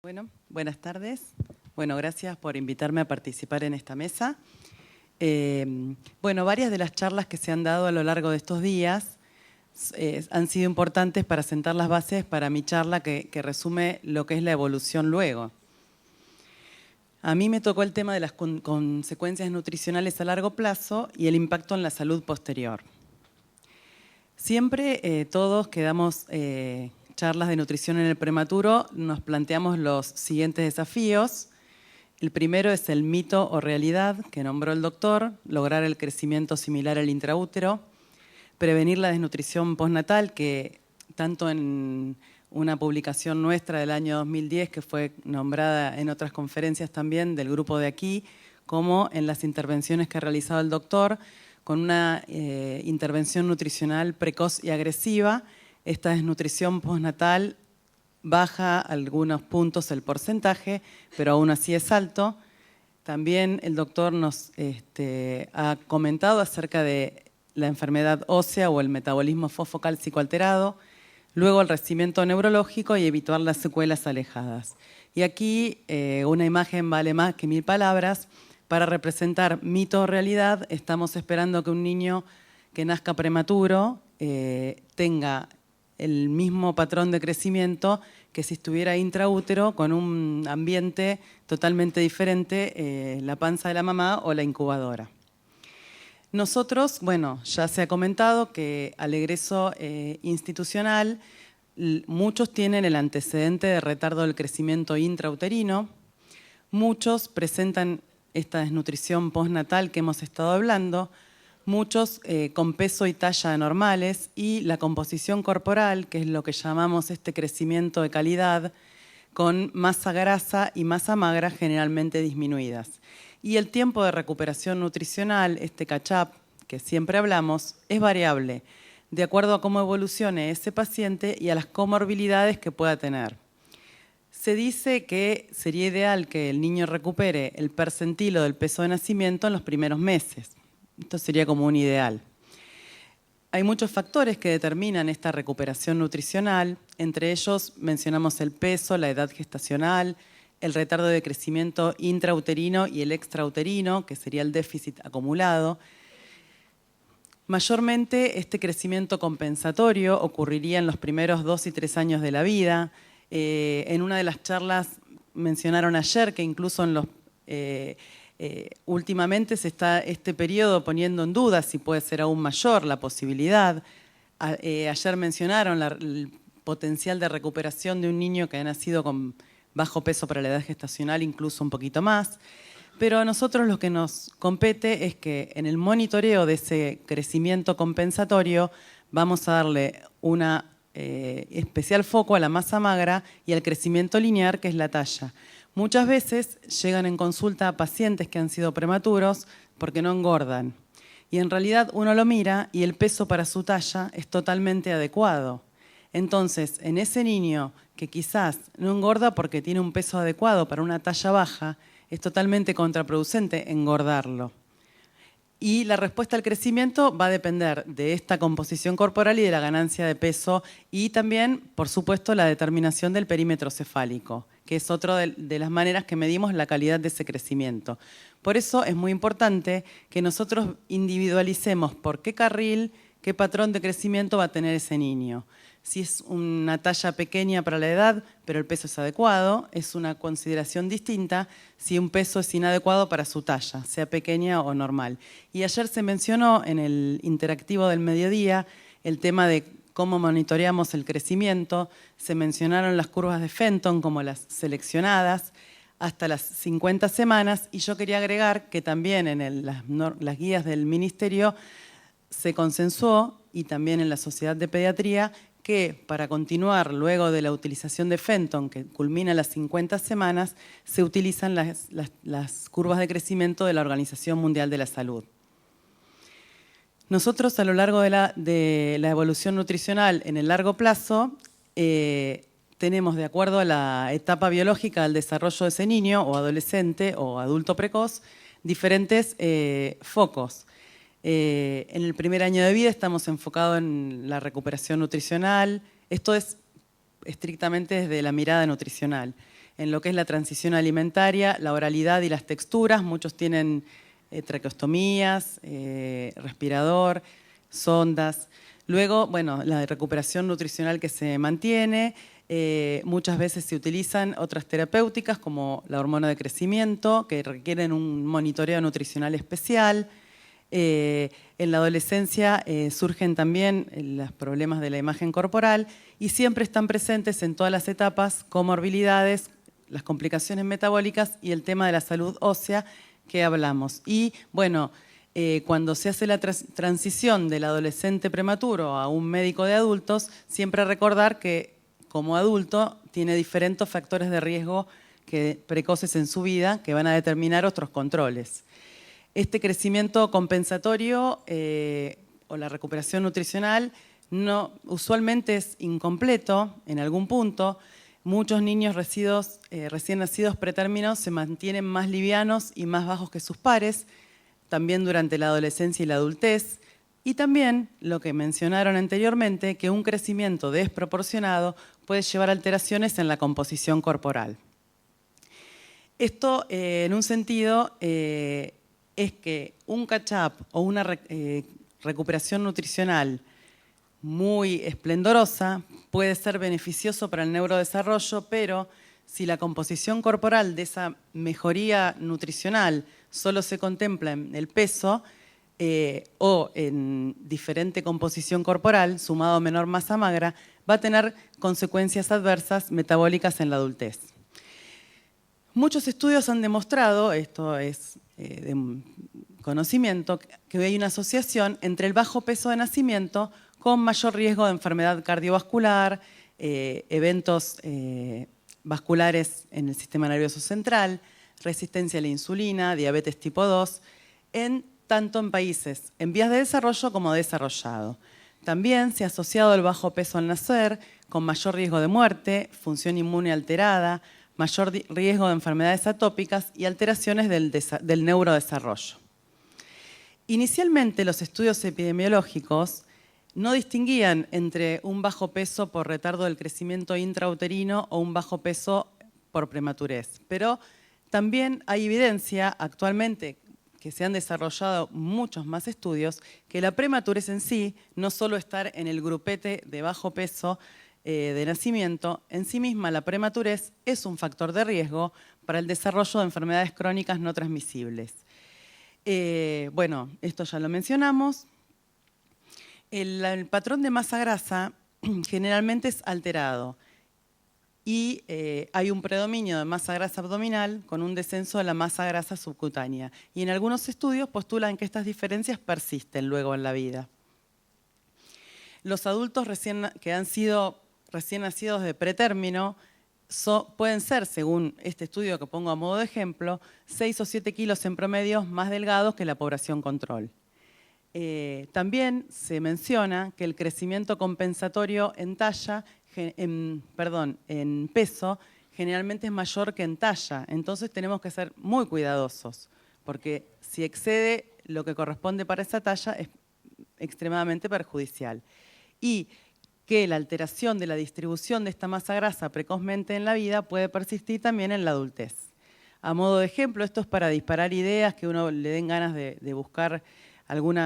Bueno, buenas tardes. Bueno, gracias por invitarme a participar en esta mesa. Bueno, varias de las charlas que se han dado a lo largo de estos días han sido importantes para sentar las bases para mi charla que resume lo que es la evolución luego. A mí me tocó el tema de las consecuencias nutricionales a largo plazo y el impacto en la salud posterior. Siempre todos que damos charlas de nutrición en el prematuro nos planteamos los siguientes desafíos. El primero es el mito o realidad que nombró el doctor, lograr el crecimiento similar al intraútero, prevenir la desnutrición postnatal, que tanto en una publicación nuestra del año 2010, que fue nombrada en otras conferencias también del grupo de aquí, como en las intervenciones que ha realizado el doctor, con una intervención nutricional precoz y agresiva. Esta desnutrición postnatal baja algunos puntos el porcentaje, pero aún así es alto. También el doctor nos ha comentado acerca de la enfermedad ósea o el metabolismo fosfocálcico alterado, luego el crecimiento neurológico y evitar las secuelas alejadas. Y aquí una imagen vale más que 1000 palabras. Para representar mito o realidad, estamos esperando que un niño que nazca prematuro tenga el mismo patrón de crecimiento que si estuviera intraútero, con un ambiente totalmente diferente, la panza de la mamá o la incubadora. Nosotros, bueno, ya se ha comentado que al egreso institucional, muchos tienen el antecedente de retardo del crecimiento intrauterino, muchos presentan esta desnutrición postnatal que hemos estado hablando, muchos con peso y talla anormales y la composición corporal, que es lo que llamamos este crecimiento de calidad, con masa grasa y masa magra generalmente disminuidas. Y el tiempo de recuperación nutricional, este catch-up que siempre hablamos, es variable, de acuerdo a cómo evolucione ese paciente y a las comorbilidades que pueda tener. Se dice que sería ideal que el niño recupere el percentilo del peso de nacimiento en los primeros meses. Esto sería como un ideal. Hay muchos factores que determinan esta recuperación nutricional. Entre ellos mencionamos el peso, la edad gestacional, el retardo de crecimiento intrauterino y el extrauterino, que sería el déficit acumulado. Mayormente este crecimiento compensatorio ocurriría en los primeros 2 y 3 años de la vida. En una de las charlas mencionaron ayer que incluso en los últimamente se está este periodo poniendo en duda si puede ser aún mayor la posibilidad. Ayer mencionaron el potencial de recuperación de un niño que ha nacido con bajo peso para la edad gestacional, incluso un poquito más. Pero a nosotros lo que nos compete es que en el monitoreo de ese crecimiento compensatorio vamos a darle una especial foco a la masa magra y al crecimiento lineal, que es la talla. Muchas veces llegan en consulta a pacientes que han sido prematuros porque no engordan. Y en realidad uno lo mira y el peso para su talla es totalmente adecuado. Entonces, en ese niño que quizás no engorda porque tiene un peso adecuado para una talla baja, es totalmente contraproducente engordarlo. Y la respuesta al crecimiento va a depender de esta composición corporal y de la ganancia de peso y también, por supuesto, la determinación del perímetro cefálico, que es otra de las maneras que medimos la calidad de ese crecimiento. Por eso es muy importante que nosotros individualicemos por qué carril, qué patrón de crecimiento va a tener ese niño. Si es una talla pequeña para la edad, pero el peso es adecuado, es una consideración distinta si un peso es inadecuado para su talla, sea pequeña o normal. Y ayer se mencionó en el interactivo del mediodía el tema de cómo monitoreamos el crecimiento. Se mencionaron las curvas de Fenton como las seleccionadas hasta las 50 semanas y yo quería agregar que también en las guías del Ministerio se consensuó y también en la Sociedad de Pediatría que para continuar luego de la utilización de Fenton, que culmina las 50 semanas, se utilizan las curvas de crecimiento de la Organización Mundial de la Salud. Nosotros a lo largo de la evolución nutricional en el largo plazo tenemos, de acuerdo a la etapa biológica del desarrollo de ese niño o adolescente o adulto precoz, diferentes focos. En el primer año de vida estamos enfocados en la recuperación nutricional. Esto es estrictamente desde la mirada nutricional. en lo que es la transición alimentaria, la oralidad y las texturas. Muchos tienen traqueostomías, respirador, sondas. Luego, bueno, la recuperación nutricional que se mantiene. Muchas veces se utilizan otras terapéuticas como la hormona de crecimiento, que requieren un monitoreo nutricional especial. En la adolescencia surgen también los problemas de la imagen corporal y siempre están presentes en todas las etapas comorbilidades, las complicaciones metabólicas y el tema de la salud ósea que hablamos. Y bueno, cuando se hace la transición del adolescente prematuro a un médico de adultos, siempre recordar que como adulto tiene diferentes factores de riesgo precoces en su vida que van a determinar otros controles. Este crecimiento compensatorio o la recuperación nutricional usualmente es incompleto en algún punto. Muchos niños recién nacidos pretérminos se mantienen más livianos y más bajos que sus pares, también durante la adolescencia y la adultez. Y también, lo que mencionaron anteriormente, que un crecimiento desproporcionado puede llevar a alteraciones en la composición corporal. Esto, en un sentido, es que un catch-up o una recuperación nutricional muy esplendorosa puede ser beneficioso para el neurodesarrollo, pero si la composición corporal de esa mejoría nutricional solo se contempla en el peso o en diferente composición corporal, sumado a menor masa magra, va a tener consecuencias adversas metabólicas en la adultez. Muchos estudios han demostrado, esto es de conocimiento, que hay una asociación entre el bajo peso de nacimiento con mayor riesgo de enfermedad cardiovascular, eventos vasculares en el sistema nervioso central, resistencia a la insulina, diabetes tipo 2, tanto en países en vías de desarrollo como desarrollado. También se ha asociado el bajo peso al nacer con mayor riesgo de muerte, función inmune alterada, mayor riesgo de enfermedades atópicas y alteraciones del neurodesarrollo. Inicialmente, los estudios epidemiológicos no distinguían entre un bajo peso por retardo del crecimiento intrauterino o un bajo peso por prematurez, pero también hay evidencia actualmente que se han desarrollado muchos más estudios que la prematurez en sí, no solo estar en el grupete de bajo peso de nacimiento, en sí misma la prematurez es un factor de riesgo para el desarrollo de enfermedades crónicas no transmisibles. Bueno, esto ya lo mencionamos. El patrón de masa grasa generalmente es alterado y hay un predominio de masa grasa abdominal con un descenso de la masa grasa subcutánea. Y en algunos estudios postulan que estas diferencias persisten luego en la vida. Los adultos que han sido recién nacidos de pretérmino pueden ser, según este estudio que pongo a modo de ejemplo, 6 o 7 kilos en promedio más delgados que la población control. También se menciona que el crecimiento compensatorio en peso generalmente es mayor que en talla. Entonces tenemos que ser muy cuidadosos, porque si excede lo que corresponde para esa talla es extremadamente perjudicial. Y que la alteración de la distribución de esta masa grasa precozmente en la vida puede persistir también en la adultez. A modo de ejemplo, esto es para disparar ideas que uno le den ganas de buscar algún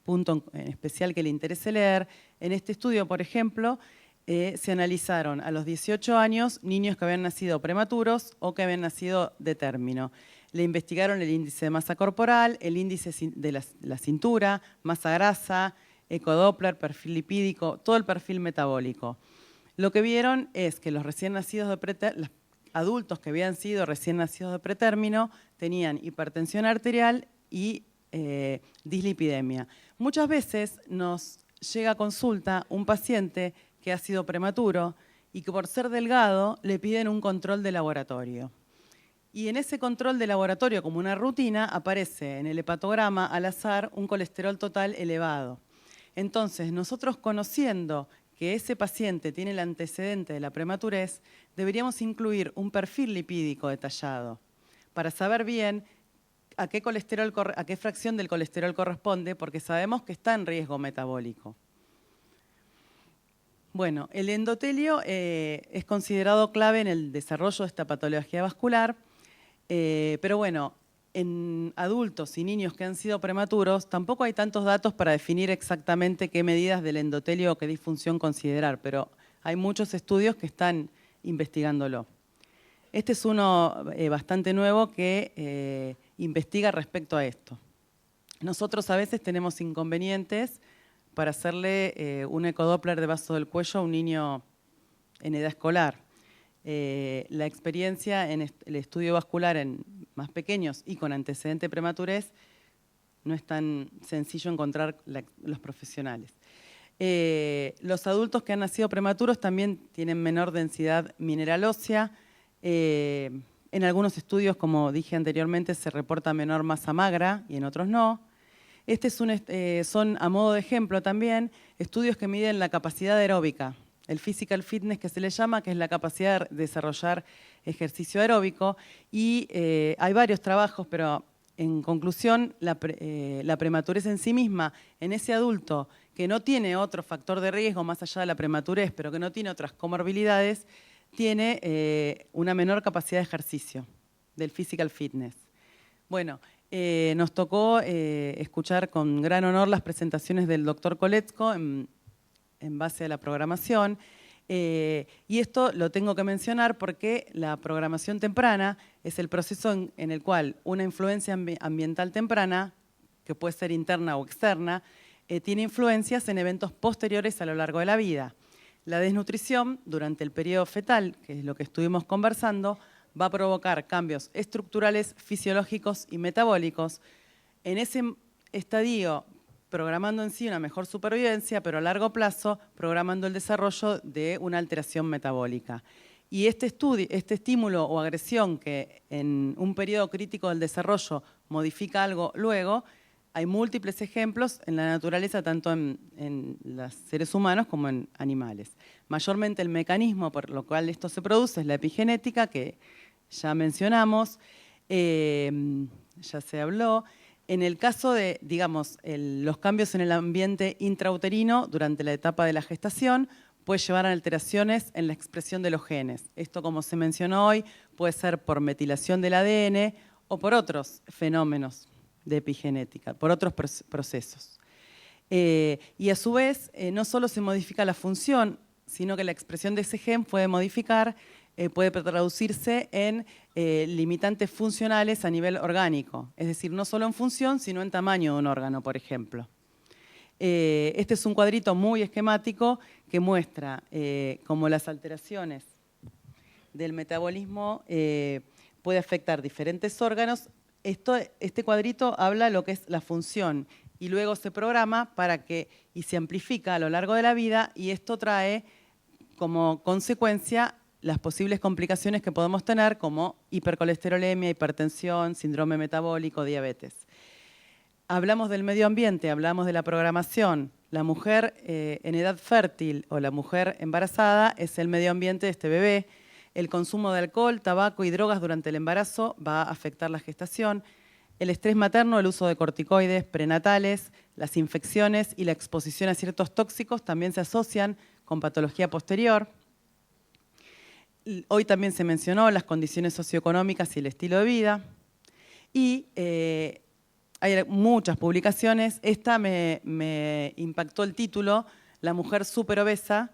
punto en especial que le interese leer. En este estudio, por ejemplo, se analizaron a los 18 años niños que habían nacido prematuros o que habían nacido de término. Le investigaron el índice de masa corporal, el índice de la cintura, masa grasa, ecodoppler, perfil lipídico, todo el perfil metabólico. Lo que vieron es que los adultos que habían sido recién nacidos de pretérmino tenían hipertensión arterial y dislipidemia. Muchas veces nos llega a consulta un paciente que ha sido prematuro y que por ser delgado le piden un control de laboratorio. Y en ese control de laboratorio, como una rutina, aparece en el hepatograma al azar un colesterol total elevado. Entonces, nosotros conociendo que ese paciente tiene el antecedente de la prematurez, deberíamos incluir un perfil lipídico detallado para saber bien a qué fracción del colesterol corresponde, porque sabemos que está en riesgo metabólico. Bueno, el endotelio es considerado clave en el desarrollo de esta patología vascular, pero bueno, en adultos y niños que han sido prematuros tampoco hay tantos datos para definir exactamente qué medidas del endotelio o qué disfunción considerar, pero hay muchos estudios que están investigándolo. Este es uno bastante nuevo que investiga respecto a esto. Nosotros a veces tenemos inconvenientes para hacerle un ecodoppler de vaso del cuello a un niño en edad escolar. La experiencia en el estudio vascular en más pequeños y con antecedente prematurez no es tan sencillo encontrar los profesionales. Los adultos que han nacido prematuros también tienen menor densidad mineral ósea. En algunos estudios, como dije anteriormente, se reporta menor masa magra y en otros no. Son, a modo de ejemplo también, estudios que miden la capacidad aeróbica, el physical fitness que se le llama, que es la capacidad de desarrollar ejercicio aeróbico. Y hay varios trabajos, pero en conclusión, la prematurez en sí misma, en ese adulto que no tiene otro factor de riesgo más allá de la prematurez, pero que no tiene otras comorbilidades, tiene una menor capacidad de ejercicio del physical fitness. Bueno, nos tocó escuchar con gran honor las presentaciones del doctor Koletzko en base a la programación. Y esto lo tengo que mencionar porque la programación temprana es el proceso en el cual una influencia ambiental temprana, que puede ser interna o externa, tiene influencias en eventos posteriores a lo largo de la vida. La desnutrición durante el periodo fetal, que es lo que estuvimos conversando, va a provocar cambios estructurales, fisiológicos y metabólicos. En ese estadio, programando en sí una mejor supervivencia, pero a largo plazo programando el desarrollo de una alteración metabólica. Y este estímulo o agresión que en un periodo crítico del desarrollo modifica algo luego, hay múltiples ejemplos en la naturaleza, tanto en los seres humanos como en animales. Mayormente el mecanismo por lo cual esto se produce es la epigenética, que ya mencionamos, ya se habló. En el caso de, digamos, los cambios en el ambiente intrauterino durante la etapa de la gestación, puede llevar a alteraciones en la expresión de los genes. Esto, como se mencionó hoy, puede ser por metilación del ADN o por otros fenómenos de epigenética, por otros procesos. Y a su vez, no solo se modifica la función, sino que la expresión de ese gen puede traducirse en limitantes funcionales a nivel orgánico, es decir, no solo en función, sino en tamaño de un órgano, por ejemplo. Este es un cuadrito muy esquemático que muestra cómo las alteraciones del metabolismo puede afectar diferentes órganos. Este cuadrito habla lo que es la función y luego se programa y se amplifica a lo largo de la vida, y esto trae como consecuencia las posibles complicaciones que podemos tener, como hipercolesterolemia, hipertensión, síndrome metabólico, diabetes. Hablamos del medio ambiente, hablamos de la programación. La mujer en edad fértil o la mujer embarazada es el medio ambiente de este bebé. El consumo de alcohol, tabaco y drogas durante el embarazo va a afectar la gestación. El estrés materno, el uso de corticoides prenatales, las infecciones y la exposición a ciertos tóxicos también se asocian con patología posterior. Hoy también se mencionó las condiciones socioeconómicas y el estilo de vida. Y hay muchas publicaciones. Esta me impactó el título, La mujer superobesa,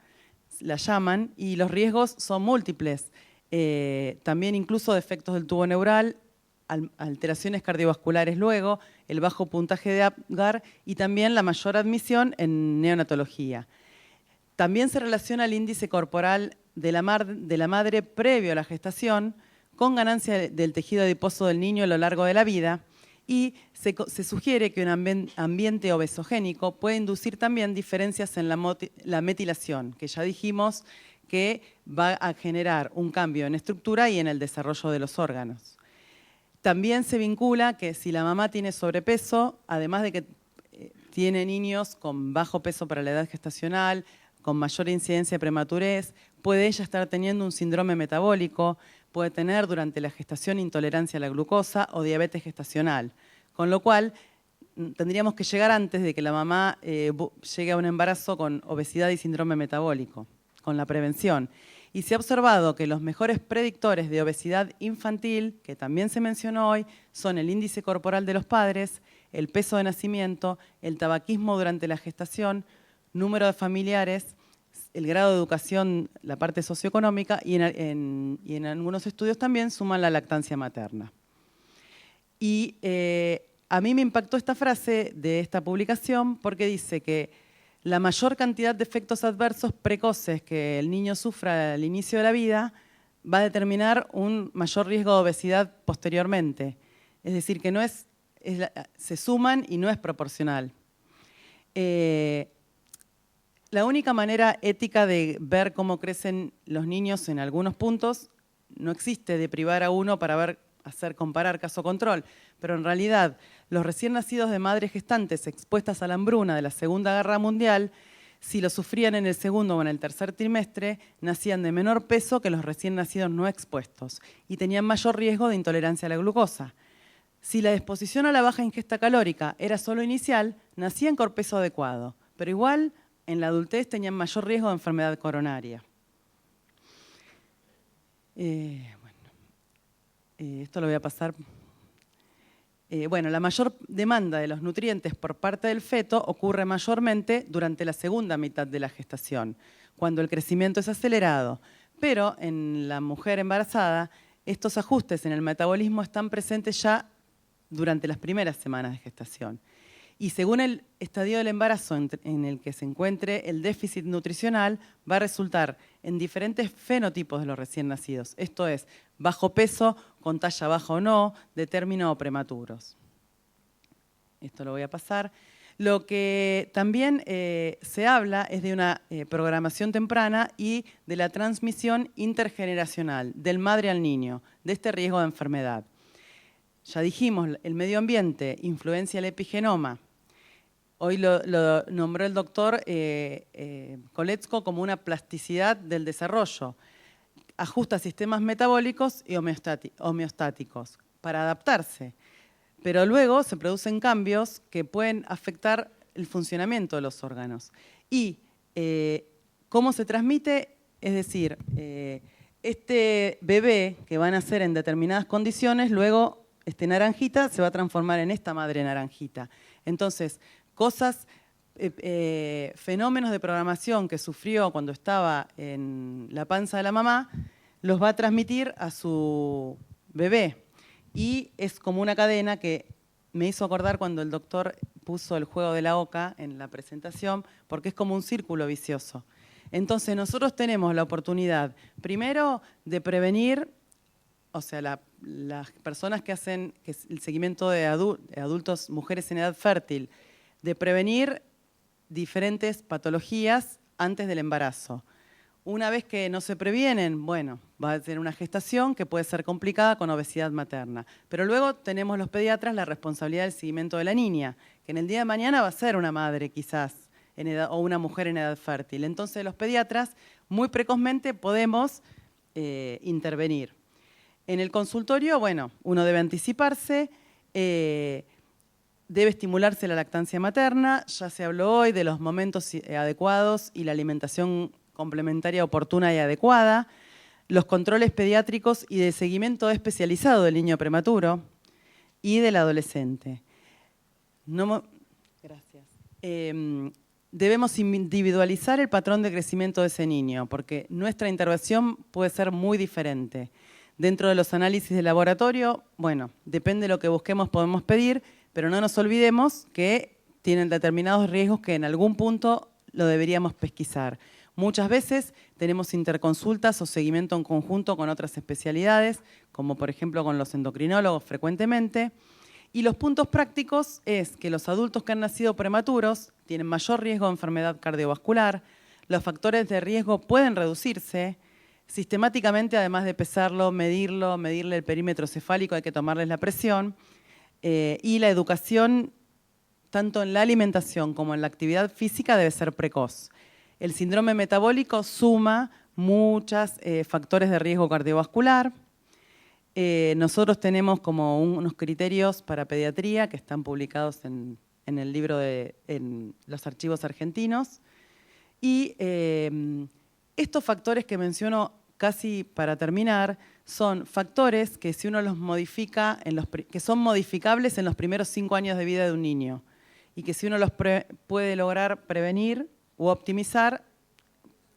la llaman, y los riesgos son múltiples. También incluso defectos del tubo neural, alteraciones cardiovasculares luego, el bajo puntaje de Apgar y también la mayor admisión en neonatología. También se relaciona el índice corporal de la madre previo a la gestación con ganancia del tejido adiposo del niño a lo largo de la vida, y se sugiere que un ambiente obesogénico puede inducir también diferencias en la metilación, que ya dijimos que va a generar un cambio en estructura y en el desarrollo de los órganos. También se vincula que si la mamá tiene sobrepeso, además de que tiene niños con bajo peso para la edad gestacional, con mayor incidencia de prematurez, puede ella estar teniendo un síndrome metabólico, puede tener durante la gestación intolerancia a la glucosa o diabetes gestacional. Con lo cual, tendríamos que llegar antes de que la mamá llegue a un embarazo con obesidad y síndrome metabólico, con la prevención. Y se ha observado que los mejores predictores de obesidad infantil, que también se mencionó hoy, son el índice corporal de los padres, el peso de nacimiento, el tabaquismo durante la gestación, número de familiares, el grado de educación, la parte socioeconómica, y en algunos estudios también suman la lactancia materna. Y a mí me impactó esta frase de esta publicación porque dice que la mayor cantidad de efectos adversos precoces que el niño sufra al inicio de la vida va a determinar un mayor riesgo de obesidad posteriormente. Es decir, que se suman y no es proporcional. La única manera ética de ver cómo crecen los niños en algunos puntos no existe, de privar a uno para comparar caso control, pero en realidad los recién nacidos de madres gestantes expuestas a la hambruna de la Segunda Guerra Mundial, si lo sufrían en el segundo o en el tercer trimestre, nacían de menor peso que los recién nacidos no expuestos y tenían mayor riesgo de intolerancia a la glucosa. Si la exposición a la baja ingesta calórica era solo inicial, nacían con peso adecuado, pero igual en la adultez tenían mayor riesgo de enfermedad coronaria. Esto lo voy a pasar. La mayor demanda de los nutrientes por parte del feto ocurre mayormente durante la segunda mitad de la gestación, cuando el crecimiento es acelerado. Pero en la mujer embarazada, estos ajustes en el metabolismo están presentes ya durante las primeras semanas de gestación. Y según el estadio del embarazo en el que se encuentre el déficit nutricional, va a resultar en diferentes fenotipos de los recién nacidos. Esto es, bajo peso, con talla baja o no, de término o prematuros. Esto lo voy a pasar. Lo que también se habla es de una programación temprana y de la transmisión intergeneracional, del madre al niño, de este riesgo de enfermedad. Ya dijimos, el medio ambiente influencia el epigenoma. Hoy lo nombró el doctor Koletzko como una plasticidad del desarrollo. Ajusta sistemas metabólicos y homeostáticos para adaptarse. Pero luego se producen cambios que pueden afectar el funcionamiento de los órganos. Y cómo se transmite, es decir, este bebé que van a nacer en determinadas condiciones, luego este naranjita se va a transformar en esta madre naranjita. Entonces, fenómenos de programación que sufrió cuando estaba en la panza de la mamá, los va a transmitir a su bebé. Y es como una cadena que me hizo acordar cuando el doctor puso el juego de la oca en la presentación, porque es como un círculo vicioso. Entonces nosotros tenemos la oportunidad, primero, de prevenir, o sea, las personas que hacen el seguimiento de adultos, mujeres en edad fértil, de prevenir diferentes patologías antes del embarazo. Una vez que no se previenen, bueno, va a tener una gestación que puede ser complicada con obesidad materna. Pero luego tenemos los pediatras la responsabilidad del seguimiento de la niña, que en el día de mañana va a ser una madre quizás, o una mujer en edad fértil. Entonces los pediatras muy precozmente podemos intervenir. En el consultorio, bueno, uno debe anticiparse, debe estimularse la lactancia materna, ya se habló hoy de los momentos adecuados y la alimentación complementaria oportuna y adecuada, los controles pediátricos y de seguimiento especializado del niño prematuro y del adolescente. Gracias. Debemos individualizar el patrón de crecimiento de ese niño, porque nuestra intervención puede ser muy diferente. Dentro de los análisis de laboratorio, bueno, depende de lo que busquemos podemos pedir, pero no nos olvidemos que tienen determinados riesgos que en algún punto lo deberíamos pesquisar. Muchas veces tenemos interconsultas o seguimiento en conjunto con otras especialidades, como por ejemplo con los endocrinólogos frecuentemente. Y los puntos prácticos es que los adultos que han nacido prematuros tienen mayor riesgo de enfermedad cardiovascular, los factores de riesgo pueden reducirse, sistemáticamente además de pesarlo, medirle el perímetro cefálico, hay que tomarles la presión, y la educación, tanto en la alimentación como en la actividad física, debe ser precoz. El síndrome metabólico suma muchos factores de riesgo cardiovascular. Nosotros tenemos como unos criterios para pediatría que están publicados en en el libro en los archivos argentinos. Y estos factores que menciono casi para terminar son factores que si uno los modifica, que son modificables en los primeros 5 años de vida de un niño y que si uno los puede lograr prevenir u optimizar,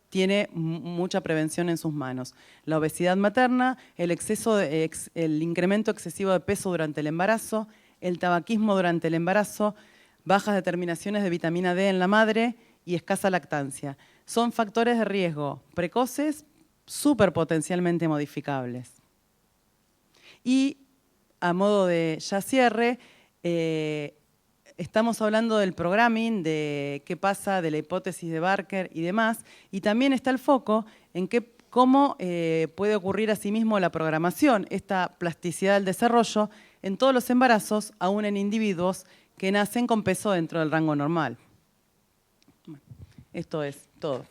tiene mucha prevención en sus manos. La obesidad materna, el incremento excesivo de peso durante el embarazo, el tabaquismo durante el embarazo, bajas determinaciones de vitamina D en la madre y escasa lactancia. Son factores de riesgo precoces, súper potencialmente modificables. Y a modo de ya cierre, estamos hablando del programming, de qué pasa, de la hipótesis de Barker y demás, y también está el foco en cómo puede ocurrir asimismo la programación, esta plasticidad del desarrollo en todos los embarazos, aún en individuos que nacen con peso dentro del rango normal. Esto es todo.